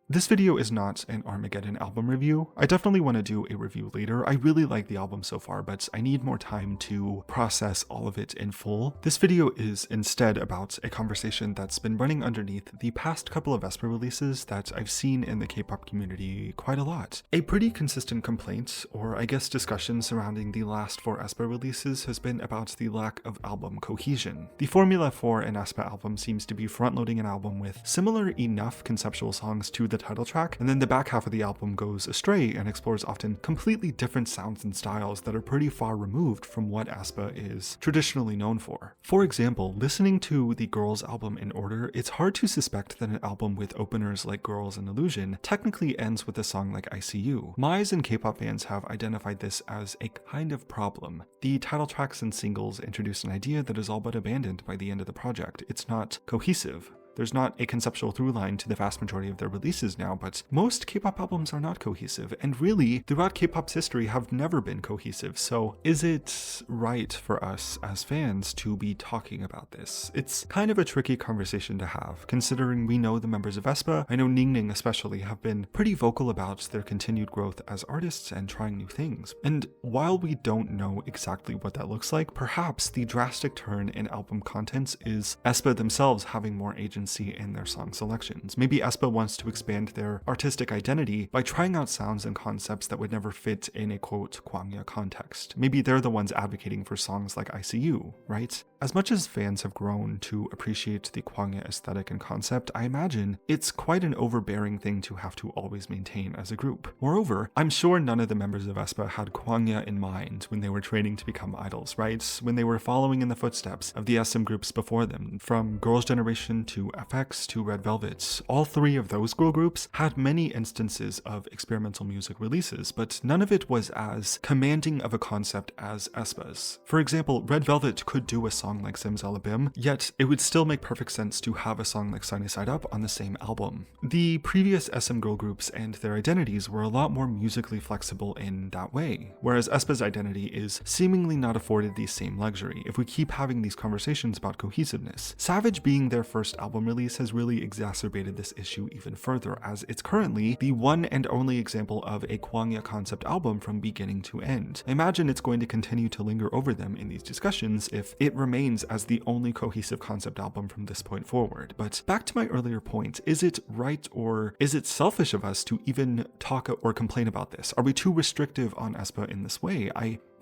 This video is not an Armageddon album review. I definitely want to do a review later. I really like the album so far, but I need more time to process all of it in full. This video is instead about a conversation that's been running underneath the past couple of aespa releases that I've seen in the K-pop community quite a lot. A pretty consistent complaint, or I guess discussion surrounding the last 4 aespa releases has been about the lack of album cohesion. The formula for an aespa album seems to be front-loading an album with similar enough conceptual songs to the title track, and then the back half of the album goes astray and explores often completely different sounds and styles that are pretty far removed from what aespa is traditionally known for. For example, listening to the Girls album in order, it's hard to suspect that an album with openers like Girls and Illusion technically ends with a song like ICU. Mize and K-pop fans have identified this as a kind of problem. The title tracks and singles introduce an idea that is all but abandoned by the end of the project. It's not cohesive. There's not a conceptual through line to the vast majority of their releases now, but most K-pop albums are not cohesive, and really, throughout K-pop's history have never been cohesive, so is it right for us as fans to be talking about this? It's kind of a tricky conversation to have, considering we know the members of aespa, I know Ningning especially, have been pretty vocal about their continued growth as artists and trying new things. And while we don't know exactly what that looks like, perhaps the drastic turn in album contents is aespa themselves having more agency in their song selections. Maybe aespa wants to expand their artistic identity by trying out sounds and concepts that would never fit in a quote Kwangya context. Maybe they're the ones advocating for songs like ICU, right? As much as fans have grown to appreciate the Kwangya aesthetic and concept, I imagine it's quite an overbearing thing to have to always maintain as a group. Moreover, I'm sure none of the members of aespa had Kwangya in mind when they were training to become idols, right? When they were following in the footsteps of the SM groups before them, from Girls' Generation to FX to Red Velvet. All 3 of those girl groups had many instances of experimental music releases, but none of it was as commanding of a concept as aespa's. For example, Red Velvet could do a song like Simsalabim, yet it would still make perfect sense to have a song like Sunny Side Up on the same album. The previous SM girl groups and their identities were a lot more musically flexible in that way, whereas aespa's identity is seemingly not afforded the same luxury if we keep having these conversations about cohesiveness. Savage being their first album release has really exacerbated this issue even further, as it's currently the one and only example of a Kwangya concept album from beginning to end. I imagine it's going to continue to linger over them in these discussions if it remains as the only cohesive concept album from this point forward. But back to my earlier point, is it right or is it selfish of us to even talk or complain about this? Are we too restrictive on aespa in this way?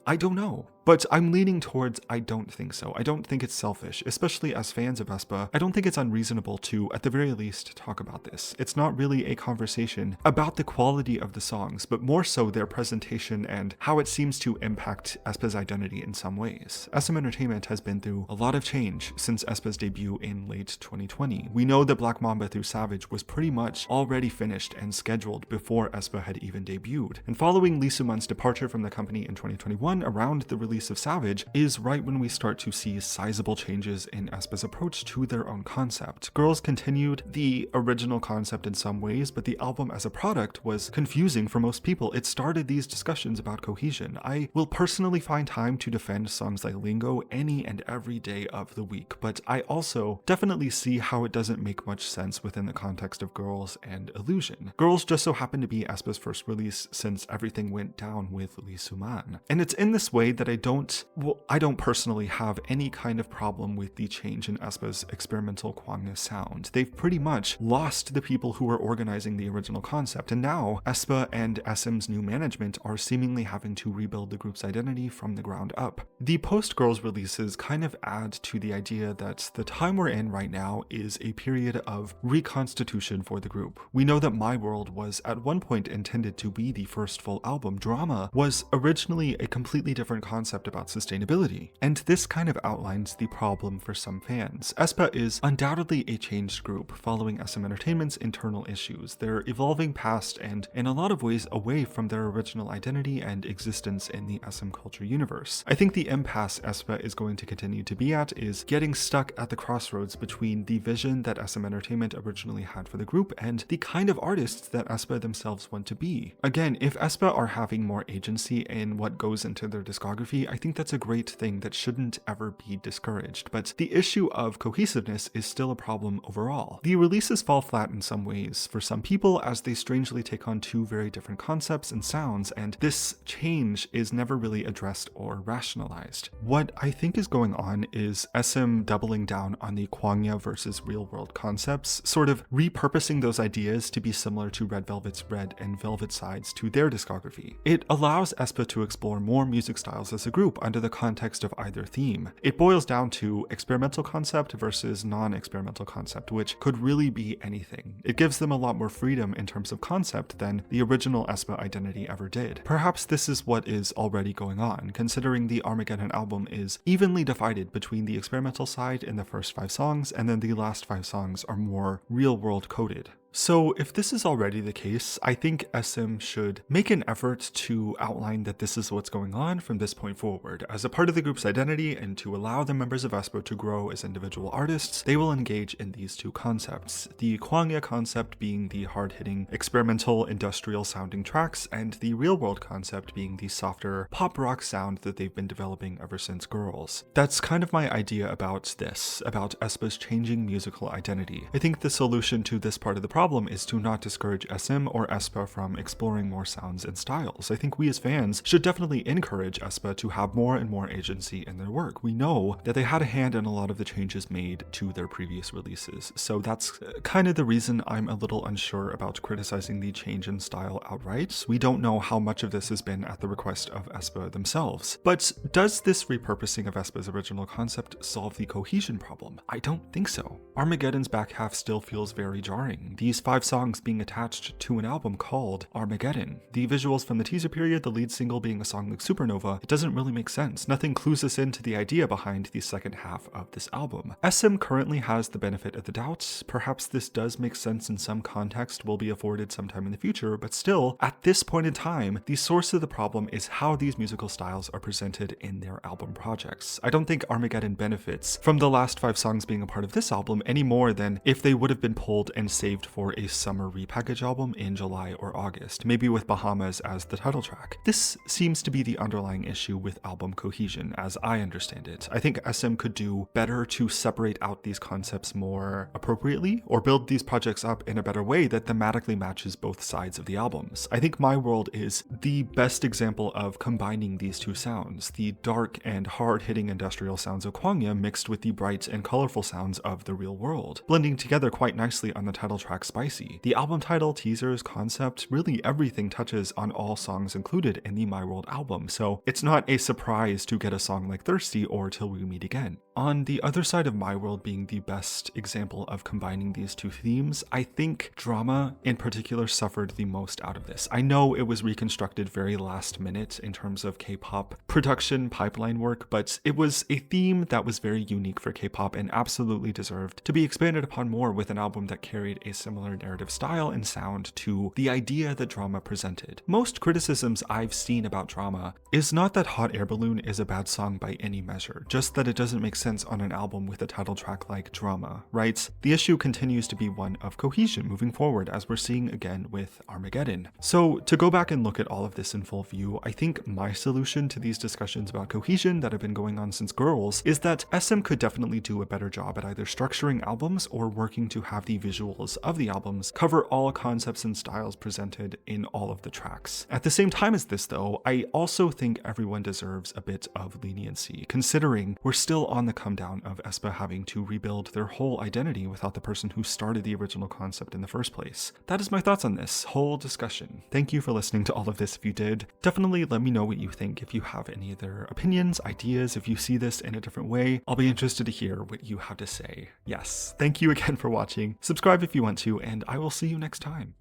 I don't know. But I'm leaning towards I don't think so. I don't think it's selfish, especially as fans of aespa. I don't think it's unreasonable to, at the very least, talk about this. It's not really a conversation about the quality of the songs, but more so their presentation and how it seems to impact aespa's identity in some ways. SM Entertainment has been through a lot of change since aespa's debut in late 2020. We know that Black Mamba through Savage was pretty much already finished and scheduled before aespa had even debuted. And following Lee Soo-man's departure from the company in 2021, around the release of Savage is right when we start to see sizable changes in aespa's approach to their own concept. Girls continued the original concept in some ways, but the album as a product was confusing for most people. It started these discussions about cohesion. I will personally find time to defend songs like Lingo any and every day of the week, but I also definitely see how it doesn't make much sense within the context of Girls and Illusion. Girls just so happened to be aespa's first release since everything went down with Lee Soo-man. And it's in this way that I don't personally have any kind of problem with the change in aespa's experimental Kwangya sound. They've pretty much lost the people who were organizing the original concept, and now aespa and SM's new management are seemingly having to rebuild the group's identity from the ground up. The post-Girls releases kind of add to the idea that the time we're in right now is a period of reconstitution for the group. We know that My World was at one point intended to be the first full album. Drama was originally a completely different concept about sustainability, and this kind of outlines the problem for some fans. aespa is undoubtedly a changed group following SM Entertainment's internal issues. They're evolving past and in a lot of ways away from their original identity and existence in the SM culture universe. I think the impasse aespa is going to continue to be at is getting stuck at the crossroads between the vision that SM Entertainment originally had for the group and the kind of artists that aespa themselves want to be. Again, if aespa are having more agency in what goes into their discography, I think that's a great thing that shouldn't ever be discouraged, but the issue of cohesiveness is still a problem overall. The releases fall flat in some ways for some people as they strangely take on two very different concepts and sounds, and this change is never really addressed or rationalized. What I think is going on is SM doubling down on the Kwangya versus real world concepts, sort of repurposing those ideas to be similar to Red Velvet's Red and Velvet sides to their discography. It allows aespa to explore more music styles as a group under the context of either theme. It boils down to experimental concept versus non-experimental concept, which could really be anything. It gives them a lot more freedom in terms of concept than the original aespa identity ever did. Perhaps this is what is already going on, considering the Armageddon album is evenly divided between the experimental side in the first 5 songs, and then the last 5 songs are more real-world coded. So if this is already the case, I think SM should make an effort to outline that this is what's going on from this point forward. As a part of the group's identity and to allow the members of aespa to grow as individual artists, they will engage in these two concepts. The Kwangya concept being the hard-hitting, experimental, industrial-sounding tracks, and the real-world concept being the softer, pop-rock sound that they've been developing ever since Girls. That's kind of my idea about this, about aespa's changing musical identity. I think the solution to this part of the problem is to not discourage SM or aespa from exploring more sounds and styles. I think we as fans should definitely encourage aespa to have more and more agency in their work. We know that they had a hand in a lot of the changes made to their previous releases, so that's kind of the reason I'm a little unsure about criticizing the change in style outright. We don't know how much of this has been at the request of aespa themselves. But does this repurposing of aespa's original concept solve the cohesion problem? I don't think so. Armageddon's back half still feels very jarring. These 5 songs being attached to an album called Armageddon. The visuals from the teaser period, the lead single being a song like Supernova, it doesn't really make sense. Nothing clues us into the idea behind the second half of this album. SM currently has the benefit of the doubt. Perhaps this does make sense in some context, will be afforded sometime in the future, but still, at this point in time, the source of the problem is how these musical styles are presented in their album projects. I don't think Armageddon benefits from the last 5 songs being a part of this album any more than if they would have been pulled and saved for a summer repackage album in July or August, maybe with Bahamas as the title track. This seems to be the underlying issue with album cohesion, as I understand it. I think SM could do better to separate out these concepts more appropriately, or build these projects up in a better way that thematically matches both sides of the albums. I think My World is the best example of combining these two sounds, the dark and hard-hitting industrial sounds of Kwangya mixed with the bright and colorful sounds of the real world, blending together quite nicely on the title track Spicy. The album title, teasers, concept, really everything touches on all songs included in the My World album, so it's not a surprise to get a song like Thirsty or Till We Meet Again. On the other side of My World being the best example of combining these two themes, I think Drama in particular suffered the most out of this. I know it was reconstructed very last minute in terms of K-pop production pipeline work, but it was a theme that was very unique for K-pop and absolutely deserved to be expanded upon more with an album that carried a similar narrative style and sound to the idea that Drama presented. Most criticisms I've seen about Drama is not that Hot Air Balloon is a bad song by any measure, just that it doesn't make sense on an album with a title track like Drama, right? The issue continues to be one of cohesion moving forward, as we're seeing again with Armageddon. So to go back and look at all of this in full view, I think my solution to these discussions about cohesion that have been going on since Girls is that SM could definitely do a better job at either structuring albums or working to have the visuals of the albums cover all concepts and styles presented in all of the tracks. At the same time as this though, I also think everyone deserves a bit of leniency, considering we're still on the come down of aespa having to rebuild their whole identity without the person who started the original concept in the first place. That is my thoughts on this whole discussion. Thank you for listening to all of this if you did. Definitely let me know what you think if you have any other opinions, ideas, if you see this in a different way. I'll be interested to hear what you have to say. Yes, thank you again for watching. Subscribe if you want to, and I will see you next time.